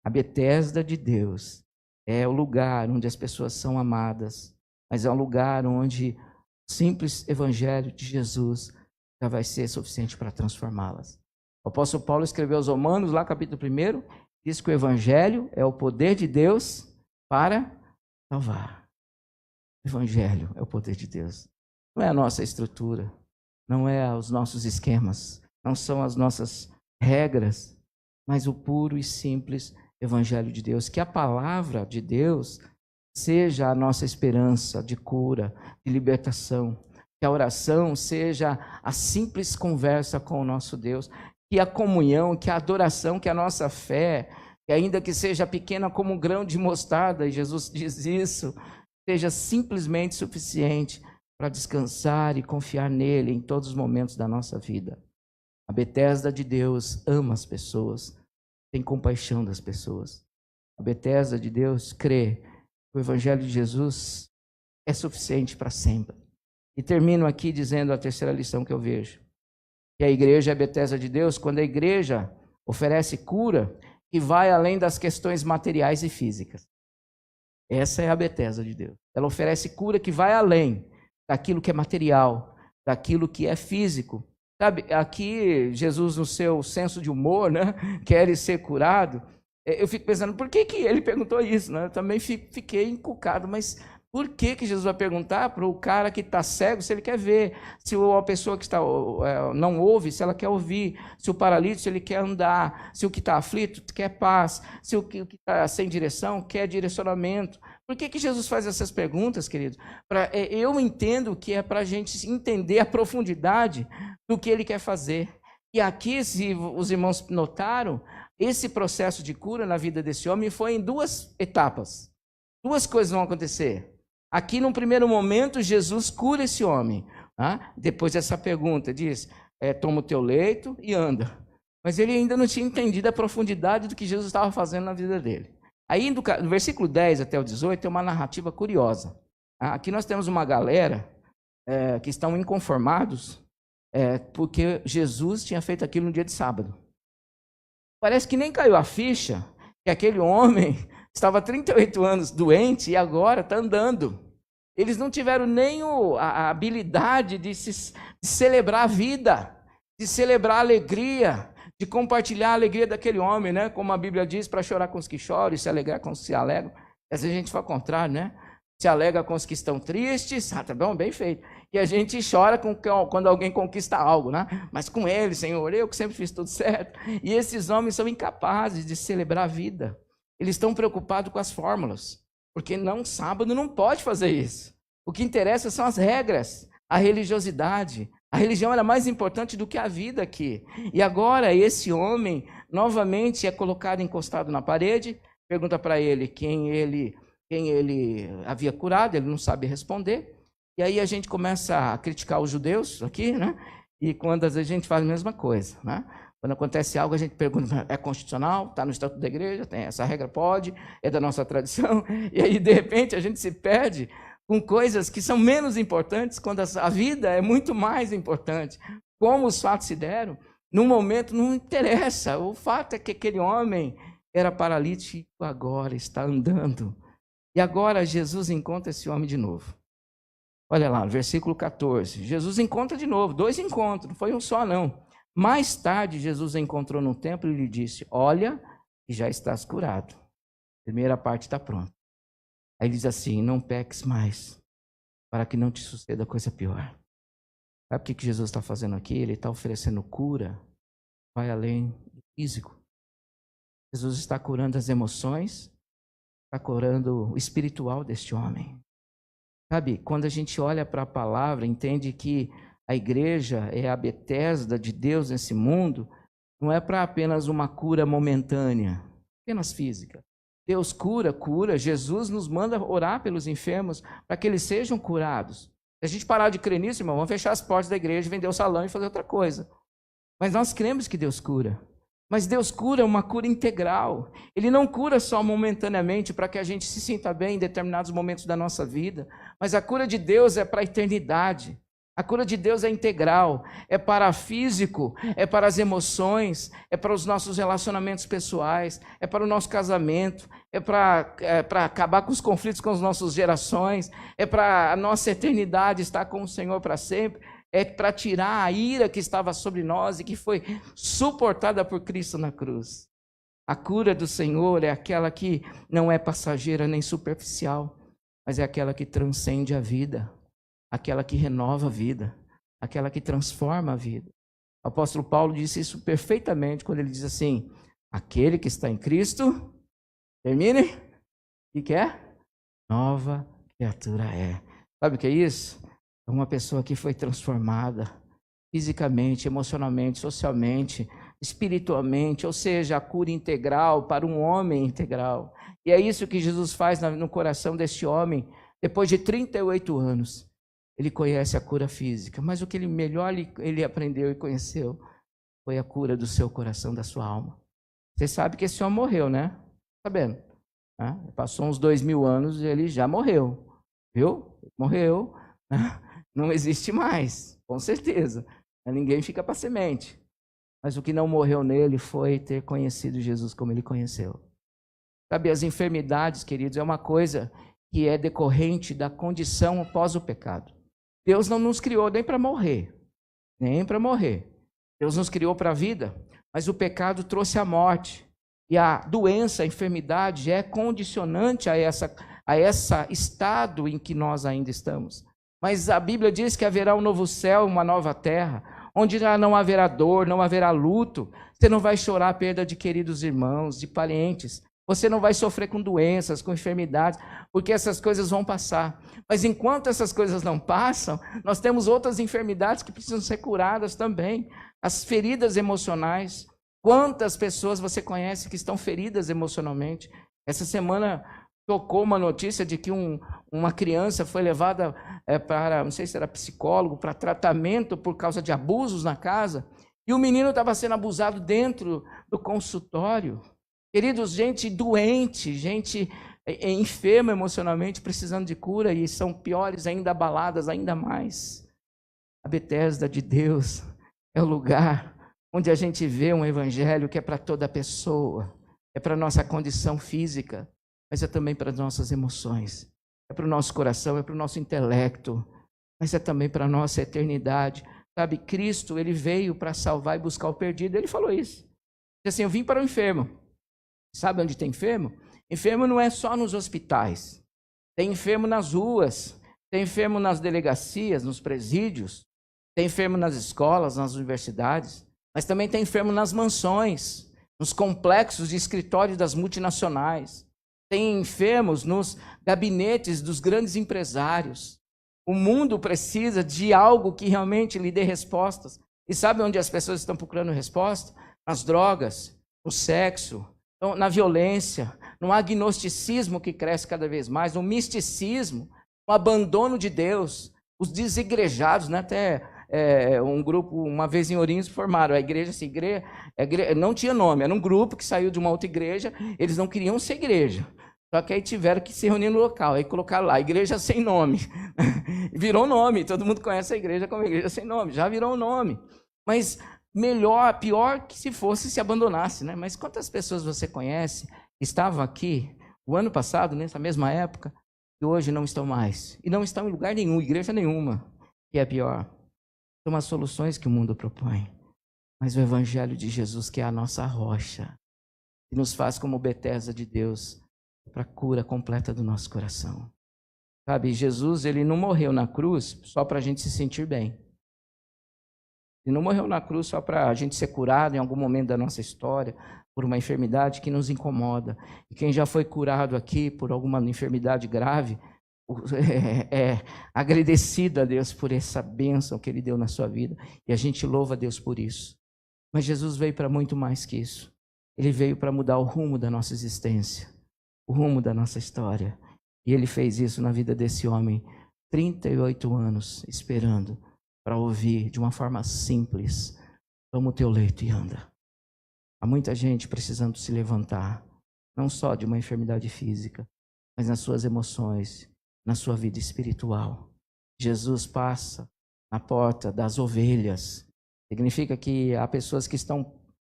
A Betesda de Deus é o lugar onde as pessoas são amadas, mas é um lugar onde simples evangelho de Jesus já vai ser suficiente para transformá-las. O apóstolo Paulo escreveu aos Romanos, lá capítulo 1, diz que o evangelho é o poder de Deus para salvar. O evangelho é o poder de Deus. Não é a nossa estrutura, não é os nossos esquemas, não são as nossas regras, mas o puro e simples evangelho de Deus. Que a palavra de Deus seja a nossa esperança de cura, de libertação. Que a oração seja a simples conversa com o nosso Deus. Que a comunhão, que a adoração, que a nossa fé, que ainda que seja pequena como um grão de mostarda, e Jesus diz isso, seja simplesmente suficiente para descansar e confiar nele em todos os momentos da nossa vida. A Betesda de Deus ama as pessoas, tem compaixão das pessoas. A Betesda de Deus crê que o Evangelho de Jesus é suficiente para sempre. E termino aqui dizendo a terceira lição que eu vejo. Que a igreja é a Betesda de Deus quando a igreja oferece cura que vai além das questões materiais e físicas. Essa é a Betesda de Deus. Ela oferece cura que vai além daquilo que é material, daquilo que é físico. Sabe, aqui Jesus, no seu senso de humor, né, quer ser curado. Eu fico pensando, por que ele perguntou isso? Né? Eu também fiquei encucado, mas por que Jesus vai perguntar para o cara que está cego se ele quer ver? Se a pessoa que não ouve, se ela quer ouvir? Se o paralítico, se ele quer andar? Se o que está aflito quer paz? Se o que está sem direção quer direcionamento? Por que Jesus faz essas perguntas, querido? Eu entendo que é para a gente entender a profundidade do que ele quer fazer. E aqui, se os irmãos notaram, esse processo de cura na vida desse homem foi em duas etapas. Duas coisas vão acontecer. Aqui, num primeiro momento, Jesus cura esse homem. Tá? Depois dessa pergunta, diz, toma o teu leito e anda. Mas ele ainda não tinha entendido a profundidade do que Jesus estava fazendo na vida dele. Aí, do versículo 10 até o 18, tem uma narrativa curiosa. Tá? Aqui nós temos uma galera que estão inconformados porque Jesus tinha feito aquilo no dia de sábado. Parece que nem caiu a ficha que aquele homem estava há 38 anos doente e agora está andando. Eles não tiveram nem a habilidade de celebrar a vida, de celebrar a alegria, de compartilhar a alegria daquele homem, né? Como a Bíblia diz, para chorar com os que choram e se alegrar com os que se alegram. Às vezes a gente faz o contrário, né? Se alegra com os que estão tristes, tá bom, bem feito. E a gente chora quando alguém conquista algo, né? Mas com ele, Senhor, eu que sempre fiz tudo certo. E esses homens são incapazes de celebrar a vida. Eles estão preocupados com as fórmulas, porque sábado não pode fazer isso. O que interessa são as regras, a religiosidade. A religião era mais importante do que a vida aqui. E agora esse homem novamente é colocado encostado na parede, pergunta para ele quem ele havia curado, ele não sabe responder. E aí a gente começa a criticar os judeus aqui, né? E quando às vezes a gente faz a mesma coisa, né? Quando acontece algo, a gente pergunta, é constitucional? Está no estatuto da igreja? Tem essa regra? Pode? É da nossa tradição? E aí, de repente, a gente se perde com coisas que são menos importantes, quando a vida é muito mais importante. Como os fatos se deram, num momento não interessa. O fato é que aquele homem era paralítico, agora está andando. E agora Jesus encontra esse homem de novo. Olha lá, no versículo 14. Jesus encontra de novo, 2 encontros, não foi um só não. Mais tarde, Jesus encontrou no templo e lhe disse, olha, que já estás curado. A primeira parte está pronta. Aí ele diz assim, não peques mais, para que não te suceda coisa pior. Sabe o que Jesus está fazendo aqui? Ele está oferecendo cura, vai além do físico. Jesus está curando as emoções, está curando o espiritual deste homem. Sabe, quando a gente olha para a palavra, entende que a igreja é a Betesda de Deus nesse mundo, não é para apenas uma cura momentânea, apenas física. Deus cura, Jesus nos manda orar pelos enfermos para que eles sejam curados. Se a gente parar de crer nisso, irmão, vamos fechar as portas da igreja, vender o salão e fazer outra coisa. Mas nós cremos que Deus cura. Mas Deus cura uma cura integral. Ele não cura só momentaneamente para que a gente se sinta bem em determinados momentos da nossa vida. Mas a cura de Deus é para a eternidade. A cura de Deus é integral, é para físico, é para as emoções, é para os nossos relacionamentos pessoais, é para o nosso casamento, é para acabar com os conflitos com as nossas gerações, é para a nossa eternidade estar com o Senhor para sempre, é para tirar a ira que estava sobre nós e que foi suportada por Cristo na cruz. A cura do Senhor é aquela que não é passageira nem superficial, mas é aquela que transcende a vida. Aquela que renova a vida, aquela que transforma a vida. O apóstolo Paulo disse isso perfeitamente quando ele diz assim, aquele que está em Cristo, termine, o que é? Nova criatura é. Sabe o que é isso? É uma pessoa que foi transformada fisicamente, emocionalmente, socialmente, espiritualmente, ou seja, a cura integral para um homem integral. E é isso que Jesus faz no coração deste homem. Depois de 38 anos, ele conhece a cura física, mas o que ele melhor ele aprendeu e conheceu foi a cura do seu coração, da sua alma. Você sabe que esse homem morreu, né? Sabendo? Passou uns 2000 anos e ele já morreu. Viu? Morreu. Não existe mais, com certeza. Ninguém fica para semente. Mas o que não morreu nele foi ter conhecido Jesus como ele conheceu. Sabe, as enfermidades, queridos, é uma coisa que é decorrente da condição após o pecado. Deus não nos criou nem para morrer, nem para morrer. Deus nos criou para a vida, mas o pecado trouxe a morte. E a doença, a enfermidade é condicionante a esse estado em que nós ainda estamos. Mas a Bíblia diz que haverá um novo céu, uma nova terra, onde já não haverá dor, não haverá luto. Você não vai chorar a perda de queridos irmãos, de parentes. Você não vai sofrer com doenças, com enfermidades, porque essas coisas vão passar. Mas enquanto essas coisas não passam, nós temos outras enfermidades que precisam ser curadas também. As feridas emocionais. Quantas pessoas você conhece que estão feridas emocionalmente? Essa semana tocou uma notícia de que uma criança foi levada para, não sei se era psicólogo, para tratamento por causa de abusos na casa, e o menino estava sendo abusado dentro do consultório. Queridos, gente doente, gente enferma emocionalmente, precisando de cura, e são piores ainda, abaladas ainda mais. A Betesda de Deus é o lugar onde a gente vê um evangelho que é para toda pessoa, é para a nossa condição física, mas é também para as nossas emoções, é para o nosso coração, é para o nosso intelecto, mas é também para a nossa eternidade. Sabe, Cristo, ele veio para salvar e buscar o perdido, ele falou isso. Diz assim, eu vim para o enfermo. Sabe onde tem enfermo? Enfermo não é só nos hospitais, tem enfermo nas ruas, tem enfermo nas delegacias, nos presídios, tem enfermo nas escolas, nas universidades, mas também tem enfermo nas mansões, nos complexos de escritórios das multinacionais, tem enfermos nos gabinetes dos grandes empresários. O mundo precisa de algo que realmente lhe dê respostas. E sabe onde as pessoas estão procurando resposta? Nas drogas, no sexo, na violência, no agnosticismo que cresce cada vez mais, no misticismo, no abandono de Deus, os desigrejados, né? Até um grupo, uma vez em Ourinhos, formaram a igreja, não tinha nome, era um grupo que saiu de uma outra igreja, eles não queriam ser igreja, só que aí tiveram que se reunir no local, aí colocaram lá, igreja sem nome, virou nome, todo mundo conhece a igreja como igreja sem nome, já virou um nome, mas pior que se abandonasse, né? Mas quantas pessoas você conhece que estavam aqui o ano passado, nessa mesma época, e hoje não estão mais, e não estão em lugar nenhum, igreja nenhuma, que é pior. São as soluções que o mundo propõe, mas o evangelho de Jesus, que é a nossa rocha, que nos faz como Betesda de Deus, para a cura completa do nosso coração. Sabe, Jesus, ele não morreu na cruz só para a gente se sentir bem. Ele não morreu na cruz só para a gente ser curado em algum momento da nossa história, por uma enfermidade que nos incomoda. E quem já foi curado aqui por alguma enfermidade grave, agradecido a Deus por essa bênção que Ele deu na sua vida. E a gente louva a Deus por isso. Mas Jesus veio para muito mais que isso. Ele veio para mudar o rumo da nossa existência, o rumo da nossa história. E Ele fez isso na vida desse homem, 38 anos, esperando para ouvir de uma forma simples: toma o teu leito e anda. Há muita gente precisando se levantar, não só de uma enfermidade física, mas nas suas emoções, na sua vida espiritual. Jesus passa na porta das ovelhas. Significa que há pessoas que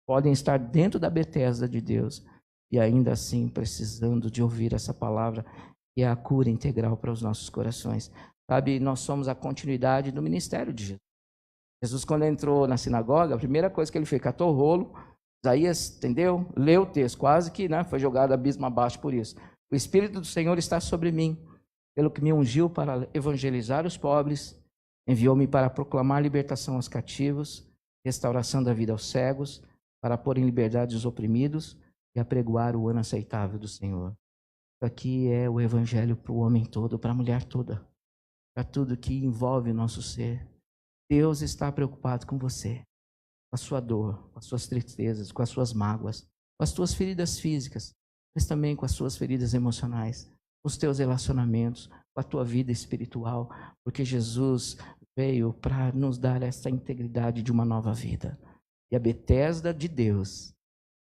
podem estar dentro da Betesda de Deus e ainda assim precisando de ouvir essa palavra, que é a cura integral para os nossos corações. Sabe, nós somos a continuidade do ministério de Jesus. Jesus, quando entrou na sinagoga, a primeira coisa que ele fez, catou o rolo, Isaías, entendeu? Leu o texto, quase que foi jogado abismo abaixo por isso. O Espírito do Senhor está sobre mim, pelo que me ungiu para evangelizar os pobres, enviou-me para proclamar libertação aos cativos, restauração da vida aos cegos, para pôr em liberdade os oprimidos e apregoar o ano aceitável do Senhor. Isso aqui é o evangelho para o homem todo, para a mulher toda. para tudo que envolve o nosso ser. Deus está preocupado com você, com a sua dor, com as suas tristezas, com as suas mágoas, com as suas feridas físicas, mas também com as suas feridas emocionais, com os teus relacionamentos, com a tua vida espiritual, porque Jesus veio para nos dar essa integridade de uma nova vida. E a Betesda de Deus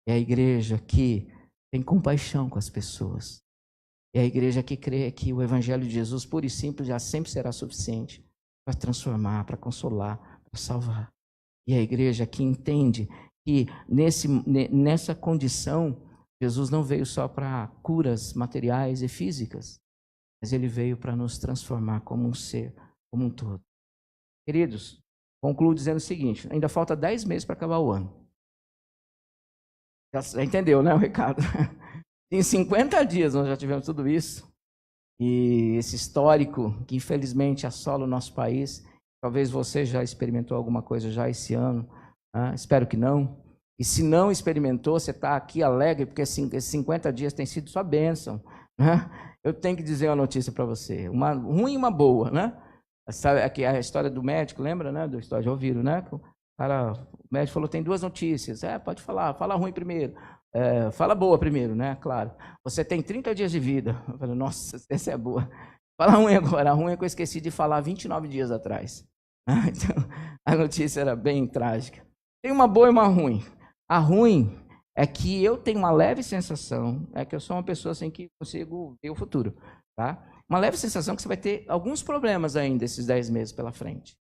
é a igreja que tem compaixão com as pessoas. É a igreja que crê que o Evangelho de Jesus, puro e simples, já sempre será suficiente para transformar, para consolar, para salvar. E a igreja que entende que nessa condição, Jesus não veio só para curas materiais e físicas, mas ele veio para nos transformar como um ser, como um todo. Queridos, concluo dizendo o seguinte: ainda falta 10 meses para acabar o ano. Já entendeu, né, o recado? Em 50 dias nós já tivemos tudo isso. E esse histórico que infelizmente assola o nosso país. Talvez você já experimentou alguma coisa já esse ano. Espero que não. E se não experimentou, você está aqui alegre, porque esses 50 dias tem sido sua bênção. Eu tenho que dizer uma notícia para você. Uma ruim e uma boa, né? Sabe, aqui a história do médico, lembra, né? Da história, já ouviram, né? O médico falou, tem 2 notícias. Pode falar, fala ruim primeiro. Fala boa primeiro, né? Claro. Você tem 30 dias de vida. Eu falei, nossa, essa é boa. Fala ruim agora. A ruim é que eu esqueci de falar 29 dias atrás. Então, a notícia era bem trágica. Tem uma boa e uma ruim. A ruim é que eu tenho uma leve sensação, que eu sou uma pessoa assim que consigo ver o futuro, tá? Uma leve sensação que você vai ter alguns problemas ainda esses 10 meses pela frente.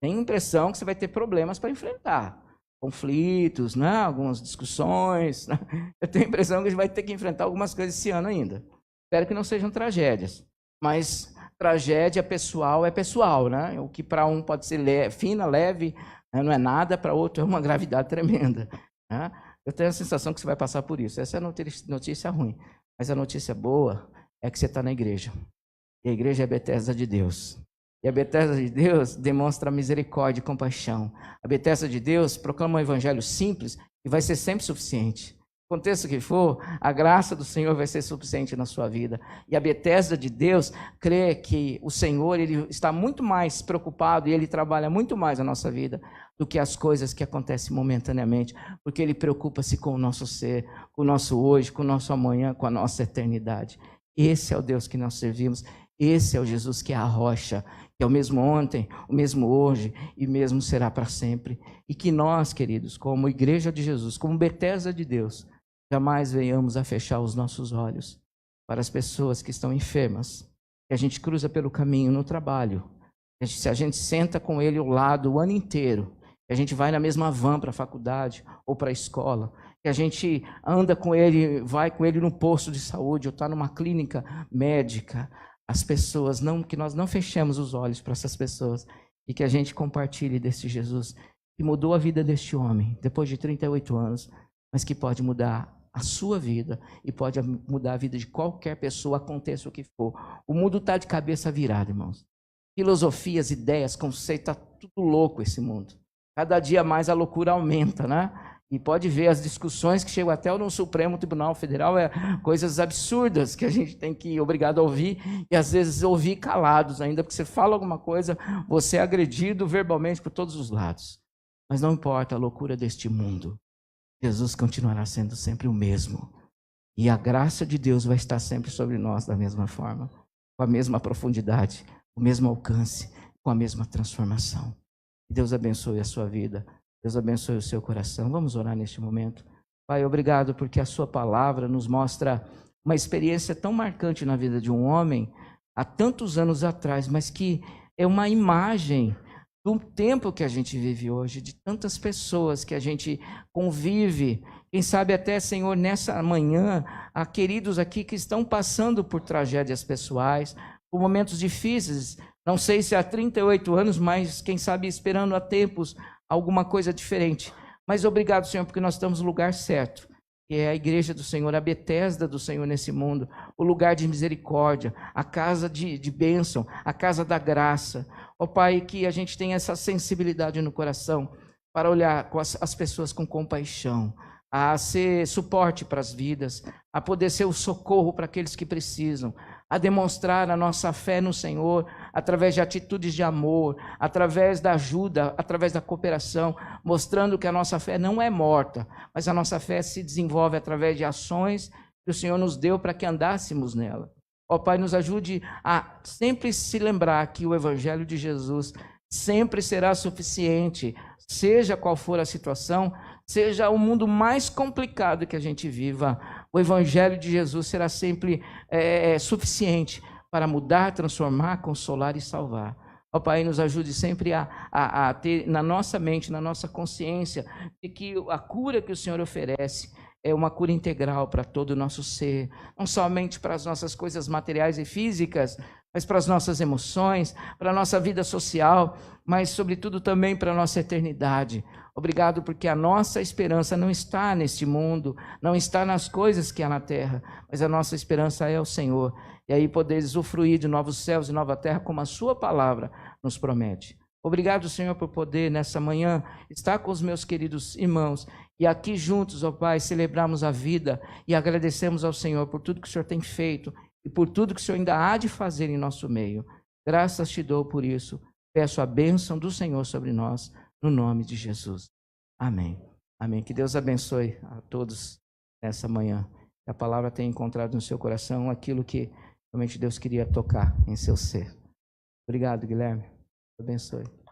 Tenho a impressão que você vai ter problemas para enfrentar. Conflitos, né? Algumas discussões. Né? Eu tenho a impressão que a gente vai ter que enfrentar algumas coisas esse ano ainda. Espero que não sejam tragédias. Mas tragédia pessoal é pessoal, né? O que para um pode ser fina, leve, né? Não é nada, para outro é uma gravidade tremenda. Né? Eu tenho a sensação que você vai passar por isso. Essa é a notícia ruim. Mas a notícia boa é que você está na igreja. E a igreja é a Betesda de Deus. E a Betesda de Deus demonstra misericórdia e compaixão. A Betesda de Deus proclama um evangelho simples e vai ser sempre suficiente. Aconteça o que for, a graça do Senhor vai ser suficiente na sua vida. E a Betesda de Deus crê que o Senhor ele está muito mais preocupado e Ele trabalha muito mais na nossa vida do que as coisas que acontecem momentaneamente, porque Ele preocupa-se com o nosso ser, com o nosso hoje, com o nosso amanhã, com a nossa eternidade. Esse é o Deus que nós servimos. Esse é o Jesus que é a rocha, que é o mesmo ontem, o mesmo hoje e mesmo será para sempre. E que nós, queridos, como igreja de Jesus, como Betesda de Deus, jamais venhamos a fechar os nossos olhos para as pessoas que estão enfermas, que a gente cruza pelo caminho no trabalho, se a gente senta com ele ao lado o ano inteiro, que a gente vai na mesma van para a faculdade ou para a escola, que a gente anda com ele, vai com ele no posto de saúde ou está numa clínica médica, as pessoas, que nós não fechemos os olhos para essas pessoas e que a gente compartilhe desse Jesus que mudou a vida deste homem depois de 38 anos, mas que pode mudar a sua vida e pode mudar a vida de qualquer pessoa, aconteça o que for. O mundo está de cabeça virada, irmãos. Filosofias, ideias, conceitos, está tudo louco esse mundo. Cada dia mais a loucura aumenta, né? E pode ver as discussões que chegam até no Supremo Tribunal Federal, coisas absurdas que a gente tem que ir obrigado a ouvir, e às vezes ouvir calados ainda, porque você fala alguma coisa, você é agredido verbalmente por todos os lados. Mas não importa a loucura deste mundo, Jesus continuará sendo sempre o mesmo. E a graça de Deus vai estar sempre sobre nós da mesma forma, com a mesma profundidade, o mesmo alcance, com a mesma transformação. Que Deus abençoe a sua vida. Deus abençoe o seu coração. Vamos orar neste momento. Pai, obrigado porque a sua palavra nos mostra uma experiência tão marcante na vida de um homem há tantos anos atrás, mas que é uma imagem do tempo que a gente vive hoje, de tantas pessoas que a gente convive. Quem sabe até, Senhor, nessa manhã, há queridos aqui que estão passando por tragédias pessoais, por momentos difíceis. Não sei se há 38 anos, mas quem sabe esperando há tempos alguma coisa diferente. Mas obrigado, Senhor, porque nós estamos no lugar certo, que é a igreja do Senhor, a Betesda do Senhor nesse mundo, o lugar de misericórdia, a casa de bênção, a casa da graça. Ó Pai, que a gente tenha essa sensibilidade no coração para olhar as pessoas com compaixão, a ser suporte para as vidas, a poder ser o socorro para aqueles que precisam, a demonstrar a nossa fé no Senhor, através de atitudes de amor, através da ajuda, através da cooperação, mostrando que a nossa fé não é morta, mas a nossa fé se desenvolve através de ações que o Senhor nos deu para que andássemos nela. Ó Pai, nos ajude a sempre se lembrar que o Evangelho de Jesus sempre será suficiente, seja qual for a situação, seja o mundo mais complicado que a gente viva, o Evangelho de Jesus será sempre suficiente para mudar, transformar, consolar e salvar. Ó Pai, nos ajude sempre a ter na nossa mente, na nossa consciência, de que a cura que o Senhor oferece é uma cura integral para todo o nosso ser, não somente para as nossas coisas materiais e físicas, mas para as nossas emoções, para a nossa vida social, mas sobretudo também para a nossa eternidade. Obrigado porque a nossa esperança não está neste mundo, não está nas coisas que há na terra, mas a nossa esperança é o Senhor. E aí poder usufruir de novos céus e nova terra, como a sua palavra nos promete. Obrigado, Senhor, por poder nessa manhã estar com os meus queridos irmãos e aqui juntos, ó Pai, celebrarmos a vida e agradecemos ao Senhor por tudo que o Senhor tem feito e por tudo que o Senhor ainda há de fazer em nosso meio. Graças te dou por isso. Peço a bênção do Senhor sobre nós, no nome de Jesus. Amém. Amém. Que Deus abençoe a todos nessa manhã. Que a palavra tenha encontrado no seu coração aquilo que realmente Deus queria tocar em seu ser. Obrigado, Guilherme. Deus abençoe.